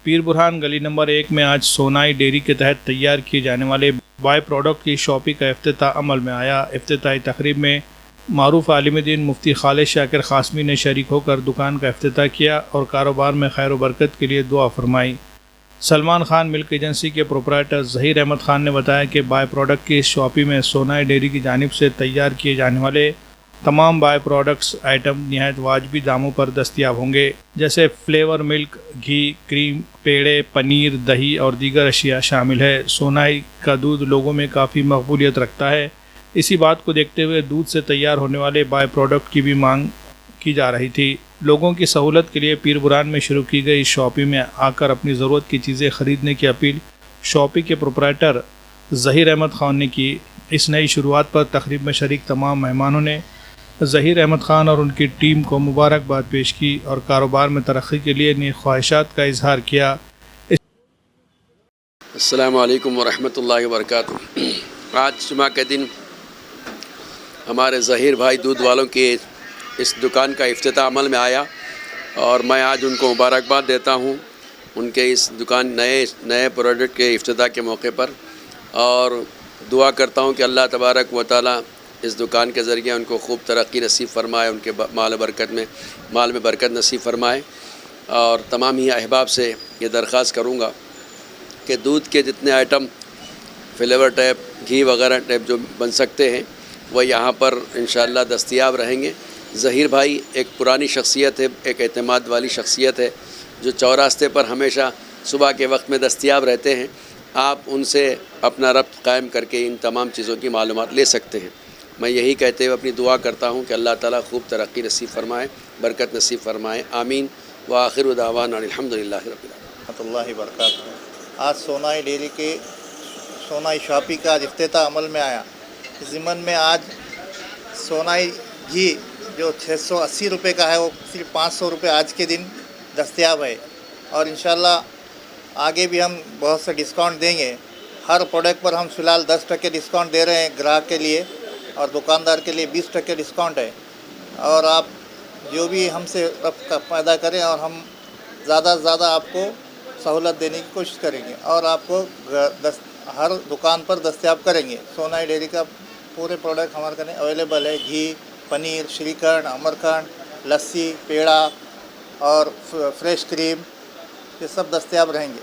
پیر برہان گلی نمبر 1 میں آج سونائی ڈیری کے تحت تیار کیے جانے والے بائی پروڈکٹ کی شاپی کا افتتاح عمل میں آیا۔ افتتاحی تقریب میں معروف عالم دین مفتی خالد شاکر قاسمی نے شریک ہو کر دکان کا افتتاح کیا اور کاروبار میں خیر و برکت کے لیے دعا فرمائی۔ سلمان خان ملک ایجنسی کے پروپرائٹر ظہیر احمد خان نے بتایا کہ بائی پروڈکٹ کی اس شاپی میں سونائی ڈیری کی جانب سے تیار کیے جانے والے تمام بائی پروڈکٹس آئٹم نہایت واجبی داموں پر دستیاب ہوں گے، جیسے فلیور ملک، گھی، کریم، پیڑے، پنیر، دہی اور دیگر اشیاء شامل ہے۔ سونائی کا دودھ لوگوں میں کافی مقبولیت رکھتا ہے، اسی بات کو دیکھتے ہوئے دودھ سے تیار ہونے والے بائی پروڈکٹ کی بھی مانگ کی جا رہی تھی۔ لوگوں کی سہولت کے لیے پیر برہان میں شروع کی گئی شاپی میں آ کر اپنی ضرورت کی چیزیں خریدنے کی اپیل شاپی کے پروپرائٹر ظہیر احمد خان نے کی۔ اس نئی شروعات پر تقریب میں شریک تمام مہمانوں نے ظہیر احمد خان اور ان کی ٹیم کو مبارکباد پیش کی اور کاروبار میں ترقی کے لیے نیک خواہشات کا اظہار کیا۔ السلام علیکم ورحمۃ اللہ وبرکاتہ۔ آج جمعہ کے دن ہمارے ظہیر بھائی دودھ والوں کے اس دکان کا افتتاح عمل میں آیا اور میں آج ان کو مبارکباد دیتا ہوں ان کے اس دکان نئے پروڈکٹ کے افتتاح کے موقع پر، اور دعا کرتا ہوں کہ اللہ تبارک و تعالی اس دکان کے ذریعے ان کو خوب ترقی نصیب فرمائے، ان کے مال میں برکت نصیب فرمائے۔ اور تمام ہی احباب سے یہ درخواست کروں گا کہ دودھ کے جتنے آئٹم فلیور ٹائپ، گھی وغیرہ ٹائپ جو بن سکتے ہیں وہ یہاں پر انشاءاللہ دستیاب رہیں گے۔ ظہیر بھائی ایک پرانی شخصیت ہے، ایک اعتماد والی شخصیت ہے جو چوراستے پر ہمیشہ صبح کے وقت میں دستیاب رہتے ہیں۔ آپ ان سے اپنا ربط قائم کر کے ان تمام چیزوں کی معلومات لے سکتے ہیں۔ میں یہی کہتے ہوئے اپنی دعا کرتا ہوں کہ اللہ تعالیٰ خوب ترقی نصیب فرمائے، برکت نصیب فرمائے، آمین۔ وآخر دعوانا الحمدللہ رب العالمین۔ رحمۃ اللہ وبرکاتہ۔ آج سونائی ڈیری کے سونائی شاپی کا آج افتتاح عمل میں آیا۔ اس ضمن میں آج سونائی گھی جو 680 روپے کا ہے وہ صرف 500 روپے آج کے دن دستیاب ہے، اور انشاءاللہ آگے بھی ہم بہت سے ڈسکاؤنٹ دیں گے۔ ہر پروڈکٹ پر ہم فی الحال 10% ڈسکاؤنٹ دے رہے ہیں گراہک کے لیے، اور دکاندار کے لیے 20% ڈسکاؤنٹ ہے، اور آپ جو بھی ہم سے ربط پیدا کریں اور ہم زیادہ سے زیادہ آپ کو سہولت دینے کی کوشش کریں گے اور آپ کو ہر دکان پر دستیاب کریں گے۔ سونائی ڈیری کا پورے پروڈکٹ ہمارے کنے اویلیبل ہے، گھی، پنیر، شریکھنڈ، امرکھنڈ، لسی، پیڑا اور فریش کریم، یہ سب دستیاب رہیں گے۔